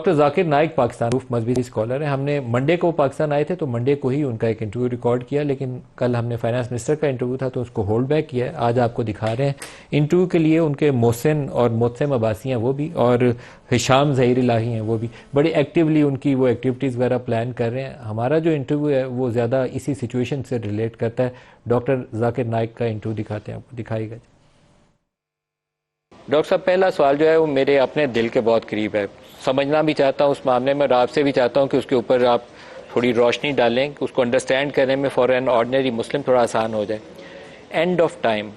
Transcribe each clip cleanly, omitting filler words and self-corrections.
Doctor Zakir Naik Pakistan مذہبی scholar ہیں. ہم نے منڈے کو پاکستان آئے تھے تو منڈے کو ہی ان کا ایک انٹرویو ریکارڈ کیا, لیکن کل ہم نے فائنانس منسٹر کا انٹرویو تھا تو اس کو ہولڈ بیک کیا ہے. آج آپ کو دکھا رہے ہیں انٹرویو کے لیے ان کے محسن اور محسم عباسی ہیں وہ بھی, اور ہشام ظہیر الہی ہیں وہ بھی بڑے ایکٹیولی ان کی وہ ایکٹیویٹیز وغیرہ پلان کر رہے ہیں. ہمارا جو انٹرویو ہے وہ زیادہ اسی سچویشن سے ریلیٹ کرتا ہے. ڈاکٹر ذاکر نائک کا انٹرویو دکھاتے ہیں آپ کو, دکھائیے گا. ڈاکٹر صاحب پہلا سوال جو ہے وہ میرے اپنے دل کے بہت قریب ہے, سمجھنا بھی چاہتا ہوں اس معاملے میں, اور آپ سے بھی چاہتا ہوں کہ اس کے اوپر آپ تھوڑی روشنی ڈالیں, کہ اس کو انڈرسٹینڈ کرنے میں فار این آرڈنری مسلم تھوڑا آسان ہو جائے. اینڈ آف ٹائم,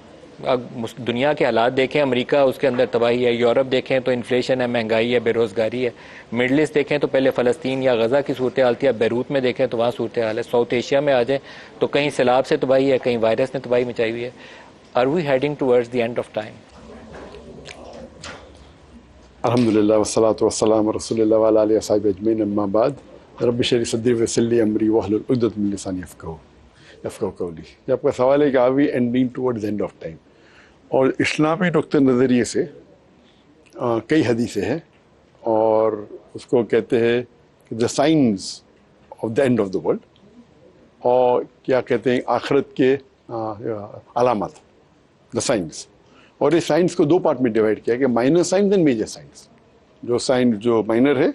دنیا کے حالات دیکھیں, امریکہ اس کے اندر تباہی ہے, یورپ دیکھیں تو انفلیشن ہے, مہنگائی ہے, بے روزگاری ہے, مڈل ایسٹ دیکھیں تو پہلے فلسطین یا غزہ کی صورتحال تھی, اب بیروت میں دیکھیں تو وہاں صورتحال ہے, ساؤتھ ایشیا میں آ جائیں تو کہیں سیلاب سے تباہی ہے, کہیں وائرس نے تباہی مچائی ہوئی ہے. Are we heading towards the end of time? الحمدللہ والصلاة والسلام رسول اللہ وعلی آلہ وصحبہ اجمعین, اما بعد. رب اشرح لی صدری ویسر لی امری واحلل عقدۃ من لسانی یفقہوا قولی. یہ آپ کا سوال ہے کہ are we ending towards end of time, اور اسلامی نقطۂ نظریے سے کئی حدیثیں ہیں, اور اس کو کہتے ہیں the science of the end of the world, اور کیا کہتے ہیں آخرت کے علامات, دا سائنس. اور اس سائنس کو دو پارٹ میں ڈیوائڈ کیا کہ minor science and major science. جو سائنس جو مائنر ہے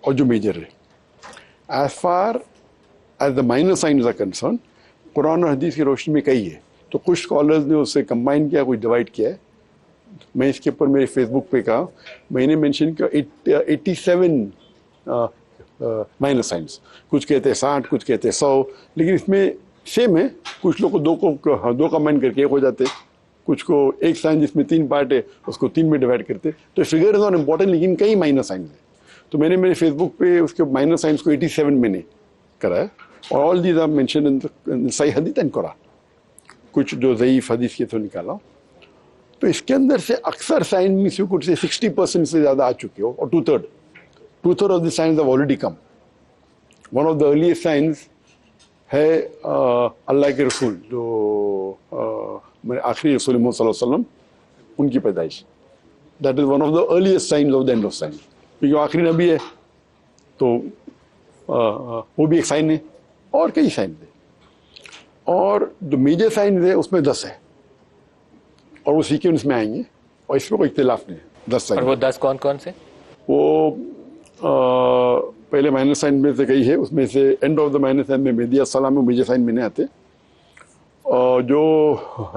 اور جو میجر ہے. As far as the minor science are concern, قرآن اور حدیث کی روشنی میں کئی ہے, تو کچھ اسکالرز نے اسے کمبائن کیا, کچھ ڈیوائڈ کیا ہے. میں اس کے اوپر میرے فیس بک پہ کہا, میں نے مینشن کیا 87 مائنر سائنس, کچھ کہتے ہیں 60, کچھ کہتے ہیں 100, لیکن اس میں سیم ہے. کچھ لوگ کو دو کمبائن کر کے ایک ہو جاتے, کچھ کو ایک سائنس جس میں 3 پارٹ ہے اس کو 3 میں ڈیوائڈ کرتے. تو فگر از ناٹ امپورٹنٹ, لیکن کئی مائنر سائنس ہیں. تو میں نے میرے فیس بک پہ اس کے مائنر سائنس کو 87 میں نے کرایا, اور all these are mention in صحیح حدیث اینڈ قرآن. کچھ جو ضعیف حدیث کے تو نکالا. تو اس کے اندر سے اکثر سائنس میں سے کچھ سے 60% سے زیادہ آ چکے ہو, اور 2/3 of the science have already come. One of the earliest science ہے اللہ کے رسول, جو آخری رسول محمد صلی اللہ علیہ وسلم, ان کی پیدائش. That is one of the earliest science of the end of science, کیونکہ آخری نبی ہے تو وہ بھی ایک سائن ہے, اور کئی سائنس ہے. اور جو میجر سائنس ہے اس میں 10 ہے, اور وہ سیکوینس میں آئیں گے, اور اس میں کوئی اختلاف نہیں ہے. 10 سائنس. اور وہ 10 کون کون سے؟ وہ پہلے مائنر سائنس میں سے کئی ہے, اس میں سے and of the minor science میں مہدی السلام ہے, میجر سائنس میں نہیں آتے. اور جو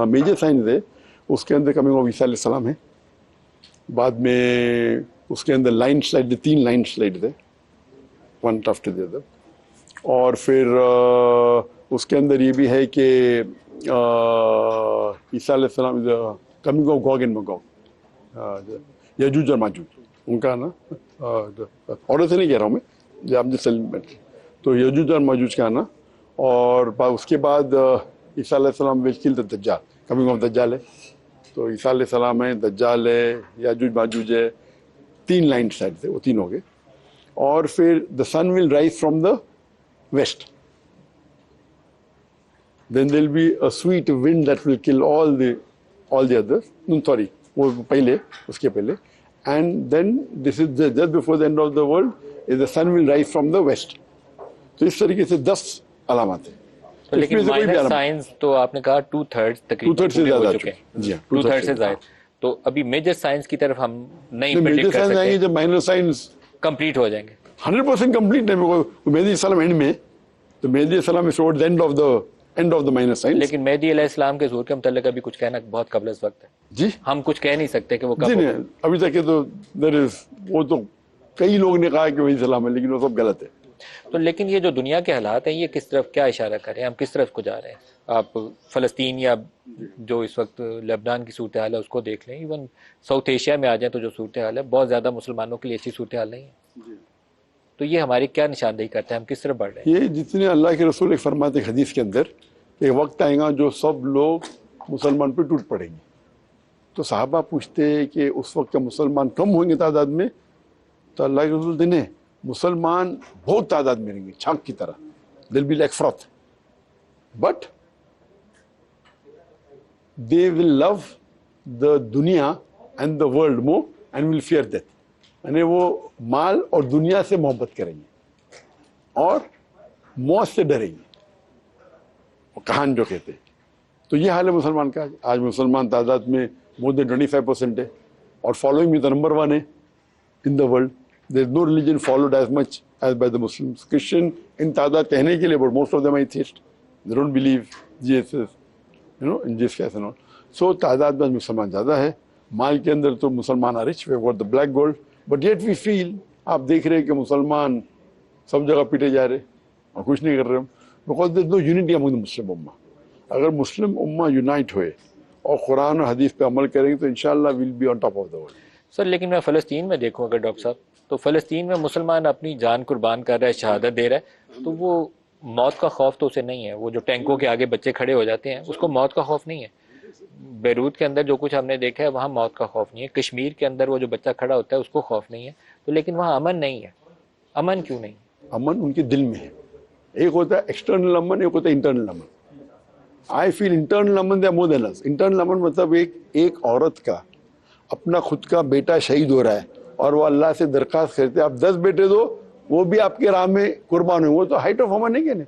میجر سائنس ہے اس کے اندر کمنگ آف عیسیٰ علیہ السلام ہے. بعد میں اس کے اندر لائن سلائڈ, 3 لائن سلائڈ ہے, ون آفٹر دی ادر. اور پھر اس کے اندر یہ بھی ہے کہ عیسیٰ علیہ السلام کمنگ آف گوگ اینڈ مگوگ, یجوج اور ماجوج ان کا نا, اور سے نہیں کہہ رہا ہوں میں, آپ جس تو یجوج اور ماجوج کا نا. اور اس کے بعد عیسیٰ علیہ السلام will kill the دجال, کمنگ آف دجال ہے. تو عیسیٰ علیہ السلام ہے, دجال ہے, یاجوج ماجوج ہے, 3 لائن سائڈ سے, وہ 3 ہو گئے. اور پھر the sun will rise from the west, then there will be a sweet wind that will kill all the others. No, sorry, وہ پہلے, اس کے پہلے. And then this is just before the end of the world is the sun will rise from the west. تو اس طریقے سے 10 علامات ہیں. لیکن مائنر سائنس تو آپ نے کہا 2/3 تقریباً پورے ہو چکے ہیں. جی, 2/3 سے زائد. تو ابھی میجر سائنس کی طرف ہم نہیں میجر سائنس آئیں گے جب مائنر سائنس کمپلیٹ ہو جائیں گے. 100% کمپلیٹ نہیں. مہدی السلام اینڈ میں, تو مہدی السلام از toward the end of the minor science. لیکن مہدی علیہ السلام کے ظہور کے متعلق ابھی کچھ کہنا بہت قبل از وقت ہے. جی, ہم کچھ کہہ نہیں سکتے کہ وہ کب. جی نہیں, ابھی تک کہ تو وہ تو کئی لوگ نے کہا کہ مہدی السلام ہے, لیکن وہ سب غلط ہے. تو لیکن یہ جو دنیا کے حالات ہیں یہ کس طرف کیا اشارہ کر رہے ہیں, ہم کس طرف کو جا رہے ہیں؟ آپ فلسطین یا جو اس وقت لبنان کی صورتحال ہے اس کو دیکھ لیں, ایون ساؤتھ ایشیا میں آ جائیں تو جو صورتحال ہے بہت زیادہ مسلمانوں کے لیے اچھی صورتحال نہیں ہے. تو یہ ہماری کیا نشاندہی کرتا ہے, ہم کس طرف بڑھ رہے ہیں؟ یہ جتنے اللہ کے رسول ایک فرماتے ہیں حدیث کے اندر, ایک وقت آئے گا جو سب لوگ مسلمان پہ ٹوٹ پڑیں گے. تو صحابہ پوچھتے ہیں کہ اس وقت کیا مسلمان کم ہوئیں گے تعداد میں؟ تو اللہ کے رسول دینے مسلمان بہت تعداد میں رہیں گے, چھانک کی طرح. دل be like froth, but they will love the دنیا and the world more and will fear death. یعنی وہ مال اور دنیا سے محبت کریں گے اور موت سے ڈریں گے، وہ کہان جو کہتے ہیں. تو یہ حال ہے مسلمان کا. آج مسلمان تعداد میں مور دین 25% ہے اور فالوئنگ میں تو نمبر 1 ہے in the world. There is no religion followed as much as by the Muslims. Christian ان تعداد کہنے کے لیے but most of them are atheist. They don't believe Jesus in Jesus case and all. So تعداد میں مسلمان زیادہ ہے. مال کے اندر تو مسلمان are rich, we have got the black gold, but yet we fail, آپ دیکھ رہے ہیں کہ مسلمان سب جگہ پیٹے جا رہے اور کچھ نہیں کر رہے ہم. Because there is know unity امنگ دا مسلم امہ. اگر مسلم امہ یونائٹ ہوئے اور قرآن اور حدیث پہ عمل کریں گے تو انشاءاللہ we'll be on top of the world. Sir لیکن میں فلسطین میں دیکھوں اگر ڈاکٹر صاحب، تو فلسطین میں مسلمان اپنی جان قربان کر رہا ہے، شہادت دے رہا ہے، تو وہ موت کا خوف تو اسے نہیں ہے. وہ جو ٹینکوں کے آگے بچے کھڑے ہو جاتے ہیں اس کو موت کا خوف نہیں ہے. بیروت کے اندر جو کچھ ہم نے دیکھا ہے وہاں موت کا خوف نہیں ہے. کشمیر کے اندر وہ جو بچہ کھڑا ہوتا ہے اس کو خوف نہیں ہے. تو لیکن وہاں امن نہیں ہے. امن کیوں نہیں؟ امن ان کے دل میں ہے. ایک ہوتا ہے ایکسٹرنل امن، ایک ہوتا ہے انٹرنل امن. آئی فیل انٹرنل امن دے مور دین اس. انٹرنل امن مطلب ایک عورت کا اپنا خود کا بیٹا شہید ہو رہا ہے اور وہ اللہ سے درخواست کرتے آپ 10 بیٹے دو، وہ بھی آپ کے راہ میں قربان ہوئے، وہ تو ہائٹ آف امن ہے کہ نہیں.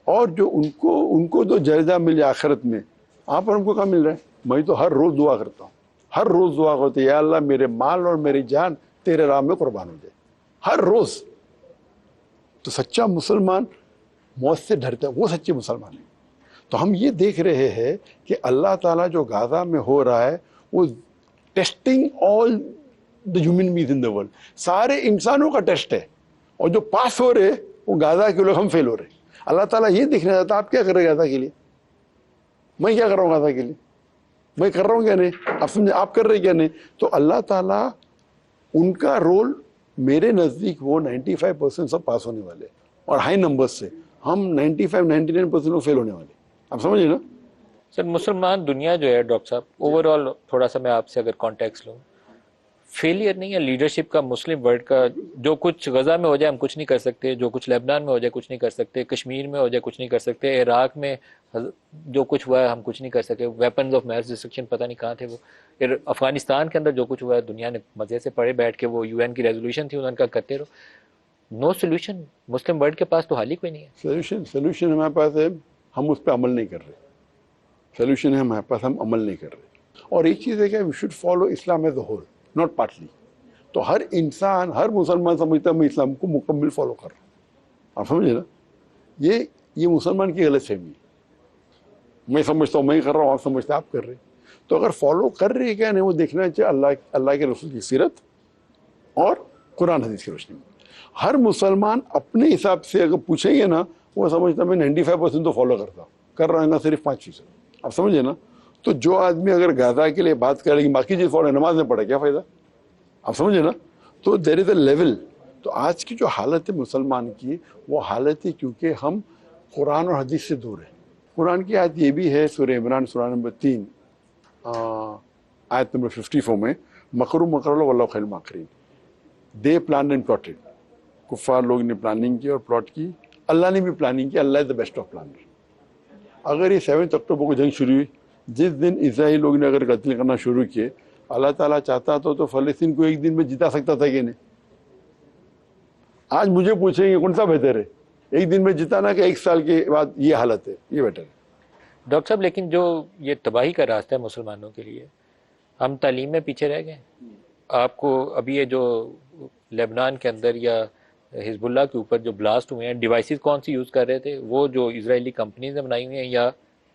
اور جو ان کو تو درجہ مل جائے آخرت میں، آپ اور ہم کو کہاں مل رہا ہے. میں تو ہر روز دعا کرتا ہوں، ہر روز دعا کرتا ہوں، یا اللہ میرے مال اور میری جان تیرے راہ میں قربان ہو جائے، ہر روز. تو سچا مسلمان موت سے ڈرتا ہے، وہ سچے مسلمان ہیں. تو ہم یہ دیکھ رہے ہیں کہ اللہ تعالیٰ جو غزہ میں ہو رہا ہے وہ testing all the human beings in the world. سارے انسانوں کا ٹیسٹ ہے، اور جو پاس ہو رہے وہ غزہ کے لوگ، ہم فیل ہو رہے. اللہ تعالیٰ یہ دیکھنا چاہتا ہے آپ کیا کر رہے ہیں غزہ کے لیے، میں کیا کر رہا ہوں غزہ کے لیے، میں کر رہا ہوں کیا نہیں، آپ سمجھے آپ کر رہے کیا نہیں. تو اللہ تعالیٰ ان کا رول میرے نزدیک وہ 95% سب پاس ہونے والے اور ہائی نمبر سے، ہم 95-99% لوگ فیل ہونے والے. آپ سمجھے نا. سر مسلمان دنیا جو ہے ڈاکٹر صاحب اوور آل، تھوڑا سا میں آپ سے اگر کانٹیکس لوں، فیلئر نہیں ہے لیڈرشپ کا مسلم ورلڈ کا. جو کچھ غزہ میں ہو جائے ہم کچھ نہیں کر سکتے، جو کچھ لیبنان میں ہو جائے کچھ نہیں کر سکتے، کشمیر میں ہو جائے کچھ نہیں کر سکتے، عراق میں جو کچھ ہوا ہے ہم کچھ نہیں کر سکے. ویپنز آف میس ڈسٹرکشن پتہ نہیں کہاں تھے وہ. پھر افغانستان کے اندر جو کچھ ہوا ہے دنیا نے مزے سے پڑھے بیٹھ کے، وہ UN کی ریزولوشن تھی انہوں نے کہا کرتے رہو. No solution. مسلم ورلڈ کے پاس تو حل ہی کوئی نہیں ہے. سولوشن ہمارے پاس ہے، ہم اس پہ عمل نہیں کر رہے. سولوشن ہے ہمارے پاس، ہم عمل نہیں کر رہے. اور ایک چیز ہے کہ we should follow Islam as a whole, not partly. تو ہر انسان، ہر مسلمان سمجھتا ہے میں اسلام کو مکمل فالو کر رہا ہوں. آپ سمجھے نا. یہ مسلمان کی غلط فہمی ہے. میں سمجھتا ہوں میں کر رہا ہوں، آپ سمجھتے ہیں آپ کر رہے ہیں. تو اگر فالو کر رہے ہیں کیا نہیں، وہ دیکھنا چاہیے اللہ کے رسول کی سیرت اور قرآن حدیث کی روشنی میں. ہر مسلمان اپنے حساب سے اگر پوچھیں گے نا، وہ سمجھتا میں 95% تو فالو کرتا ہوں، کر رہا ہے نا صرف 5%. آپ سمجھے نا. تو جو آدمی اگر غزہ کے لیے بات کرے گی باقی چیز فالو، نماز میں پڑھے کیا فائدہ. آپ سمجھے نا. تو دیر از اے لیول. تو آج کی جو حالت ہے مسلمان کی، وہ حالت ہے کیونکہ ہم قرآن اور حدیث سے دور ہیں. قرآن کی آیت یہ بھی ہے سورہ عمران سورہ نمبر 3 آیت نمبر 54 میں، مکروا مکر اللہ واللہ خیر الماکرین. دے پلان اینڈ پلاٹڈ. کفار لوگ نے پلاننگ کی اور پلاٹ کی، اللہ نے بھی پلاننگ کی. اللہ از دا بیسٹ آف پلانر. اگر یہ 7 اکتوبر کو جنگ شروع ہوئی، جس دن اسرائیل لوگ نے اگر قتل کرنا شروع کیے، اللہ تعالیٰ چاہتا تو فلسطین کو ایک دن میں جتا سکتا تھا کہ نہیں. آج مجھے پوچھیں گے کون سا بہتر ہے، ایک دن میں جتانا کہ 1 سال کے بعد یہ حالت ہے، یہ بیٹر ہے. ڈاکٹر صاحب لیکن جو یہ تباہی کا راستہ ہے مسلمانوں کے لیے، ہم تعلیم میں پیچھے رہ گئے. آپ کو ابھی یہ جو لیبنان کے اندر یا حزب اللہ کے اوپر جو بلاسٹ ہوئے ہیں، ڈیوائسز کون سی یوز کر رہے تھے؟ وہ جو اسرائیلی کمپنیز نے بنائی ہوئی ہیں یا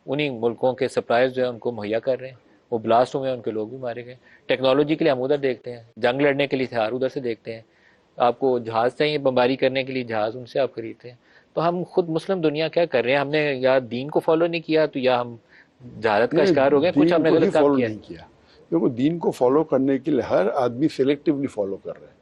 انہی ملکوں کے سپلائرز جو ہیں ان کو مہیا کر رہے ہیں؟ وہ بلاسٹ ہوئے ہیں، ان کے لوگ بھی مارے گئے. ٹیکنالوجی کے لیے ہم ادھر دیکھتے ہیں، جنگ لڑنے کے لیے ہتھیار ادھر سے دیکھتے ہیں. آپ کو جہاز چاہیے بمباری کرنے کے لیے، جہاز ان سے آپ خریدتے ہیں. تو ہم خود مسلم دنیا کیا کر رہے ہیں؟ ہم نے یا دین کو فالو نہیں کیا تو یا ہم جہالت کا شکار ہو گئے، کچھ ہم نے غلط کام کیا. دیکھو دین کو فالو کرنے کے لیے ہر آدمی سلیکٹیولی فالو کر رہے ہیں.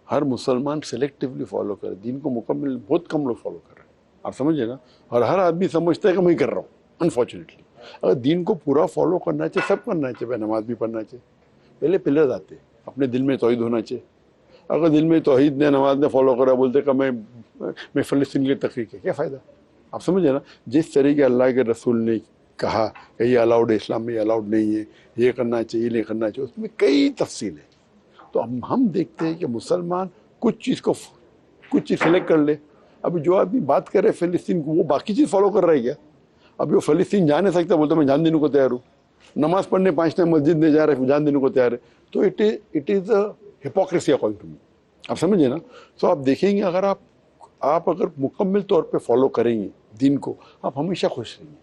ہر مسلمان سلیکٹیولی فالو کر رہے ہیں. دین کو مکمل بہت کم لوگ فالو کر رہے ہیں. آپ سمجھے نا. اور ہر آدمی سمجھتا ہے کہ میں کر رہا ہوں. انفارچونیٹلی اگر دین کو پورا فالو کرنا چاہیے، سب کرنا چاہیے. نماز بھی پڑھنا چاہیے. پہلے پلرز آتے ہیں، اپنے دل میں توحید ہونا چاہیے. اگر دل میں توحید نے، نماز نے فالو کرا، بولتے کہ میں فلسطین کے تحریک ہے، کیا فائدہ. آپ سمجھے نا. جس طریقے اللہ کے رسول نے کہا کہ یہ الاؤڈ ہے، اسلام میں یہ الاؤڈ نہیں ہے، یہ کرنا چاہیے، یہ نہیں کرنا چاہیے، اس میں کئی تفصیل ہے. تو ہم دیکھتے ہیں کہ مسلمان کچھ چیز سلیکٹ کر لے. ابھی جو آدمی بات کر رہے فلسطین کو، وہ باقی چیز فالو کر رہا ہے کیا؟ ابھی وہ فلسطین جا نہیں سکتا، بولتا میں جان دینے کو تیار ہوں. نماز پڑھنے 5 ٹائم مسجد نہیں جا رہے، جان دینے کو تیار ہے. تو it is a hypocrisy according to me. آپ سمجھے نا؟ سو آپ دیکھیں گے اگر آپ اگر مکمل طور پہ فالو کریں گے دین کو، آپ ہمیشہ خوش رہیں گے.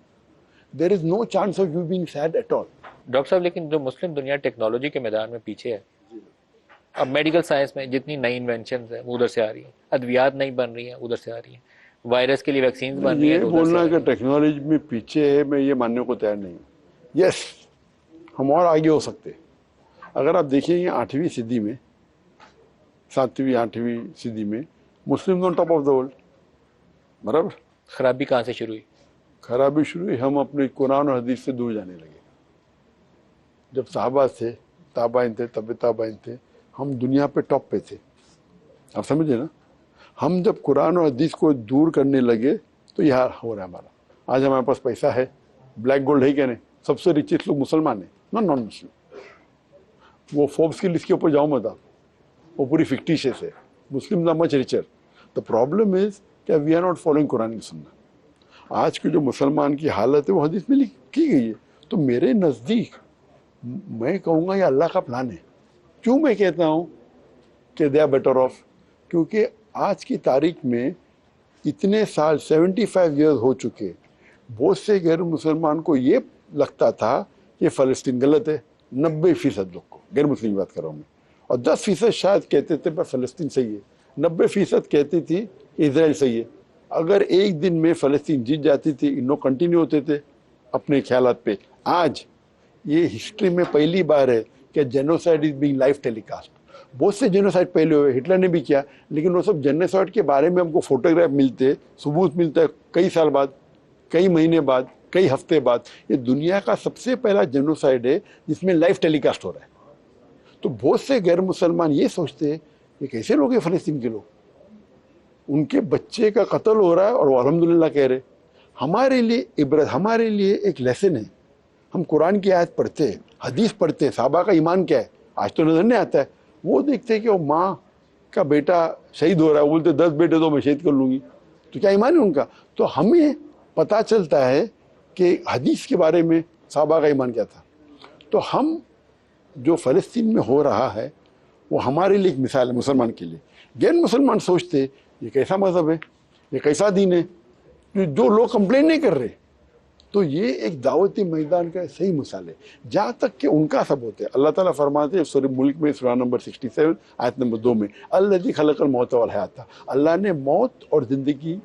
There is no chance of you being sad at all. Doctor صاحب لیکن جو مسلم دنیا ٹیکنالوجی کے میدان میں پیچھے ہے، اب میڈیکل سائنس میں جتنی نئی انوینشنز ہیں وہ ادھر سے آ رہی ہیں، ادویات نہیں بن رہی ہیں ادھر سے آ رہی ہیں، وائرس کے لیے ویکسینز بن رہی ہیں یہ تو ادھر سے بولنا آ رہی کہ ہیں. ٹیکنالوجی میں پیچھے ہے، میں یہ ماننے کو تیار نہیں ہوں. یس، ہم اور آگے ہو سکتے. اگر آپ دیکھیں گے 8ویں صدی میں، 7ویں 8ویں صدی میں Muslim on top of the world. برابر. خرابی کہاں سے شروع ہوئی؟ خرابی شروع ہوئی، ہم اپنے قرآن اور حدیث سے دور جانے لگے. جب صحابہ تھے، تابعین تھے، طب تابعین تھے، ہم دنیا پہ ٹاپ پہ تھے. آپ سمجھے نا؟ ہم جب قرآن اور حدیث کو دور کرنے لگے تو یہ حال ہو رہا ہے ہمارا. آج ہمارے پاس پیسہ ہے، بلیک گولڈ ہے کیا نہیں؟ سب سے ریچسٹ لوگ مسلمان ہیں، نان مسلم. وہ فوربس کی لسٹ کے اوپر جاؤ مت آپ، وہ پوری فکٹیشیس ہے. مسلم مچ ریچر. دا پرابلم از کہ وی آر ناٹ فالوئنگ قرآن کی سنت. آج کے جو مسلمان کی حالت ہے وہ حدیث میں کی گئی ہے. تو میرے نزدیک میں کہوں گا یہ اللہ کا پلان ہے. کیوں میں کہتا ہوں کہ دے آر بیٹر آف؟ کیونکہ آج کی تاریخ میں اتنے سال 75 ایئرز ہو چکے، بہت سے غیر مسلمان کو یہ لگتا تھا کہ فلسطین غلط ہے. 90% لوگ کو، غیر مسلم کی بات کر رہا ہوں میں، اور 10% شاید کہتے تھے فلسطین صحیح ہے. 90% کہتی تھی اسرائیل صحیح ہے. اگر ایک دن میں فلسطین جیت جاتی تھی، انہوں کنٹینیو ہوتے تھے اپنے خیالات پہ. آج یہ ہسٹری میں پہلی بار ہے کہ جینوسائڈ از بینگ لائف ٹیلی کاسٹ. بہت سے جینوسائڈ پہلے ہوئے، ہٹلر نے بھی کیا، لیکن وہ سب جینوسائڈ کے بارے میں ہم کو فوٹوگراف ملتے، ثبوت ملتا ہے کئی سال بعد، کئی مہینے بعد، کئی ہفتے بعد. یہ دنیا کا سب سے پہلا جینوسائڈ ہے جس میں لائف ٹیلی کاسٹ ہو رہا ہے. تو بہت سے غیر مسلمان یہ سوچتے ہیں یہ کیسے لوگ ہیں فلسطین کے لوگ، ان کے بچے کا قتل ہو رہا ہے اور وہ الحمدللہ کہہ رہے. ہمارے لیے عبرت، ہمارے لیے ایک لیسن ہے. ہم قرآن کی آیت پڑھتے ہیں، حدیث پڑھتے ہیں، صحابہ کا ایمان کیا ہے آج تو نظر نہیں آتا ہے. وہ دیکھتے ہیں کہ وہ ماں کا بیٹا شہید ہو رہا ہے، وہ بولتے 10 بیٹے تو میں شہید کر لوں گی. تو کیا ایمان ہے ان کا؟ تو ہمیں پتہ چلتا ہے کہ حدیث کے بارے میں صحابہ کا ایمان کیا تھا. تو ہم جو فلسطین میں ہو رہا ہے وہ ہمارے لیے ایک مثال ہے مسلمان کے لیے. غیر مسلمان سوچتے یہ کیسا مذہب ہے، یہ کیسا دین ہے جو لوگ کمپلین نہیں کر رہے. تو یہ ایک دعوتی میدان کا صحیح مثال ہے جہاں تک کہ ان کا ثبوت ہے. اللہ تعالیٰ فرماتے ہیں سورہ ملک میں سورہ نمبر 67 آیت نمبر 2 میں، الذی خلق الموت والحیات، اللہ نے موت اور زندگی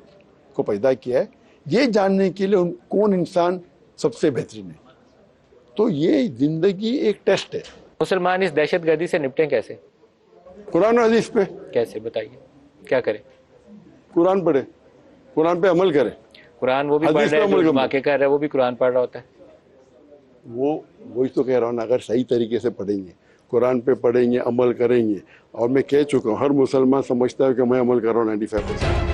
کو پیدا کیا ہے یہ جاننے کے لیے کون انسان سب سے بہترین ہے. تو یہ زندگی ایک ٹیسٹ ہے. مسلمان اس دہشت گردی سے نپٹیں کیسے؟ قرآن و حدیث پہ. کیسے بتائیے، کیا کریں؟ قرآن پڑھے، قرآن پہ عمل کرے. قرآن وہ بھی پڑھ رہا ہے، جو واقع کر رہا ہے وہ بھی قرآن پڑھ رہا ہوتا ہے. وہی تو کہہ رہا ہوں نا، اگر صحیح طریقے سے پڑھیں گے، قرآن پہ پڑھیں گے، عمل کریں گے. اور میں کہہ چکا ہوں ہر مسلمان سمجھتا ہے کہ میں عمل کر رہا ہوں 95%.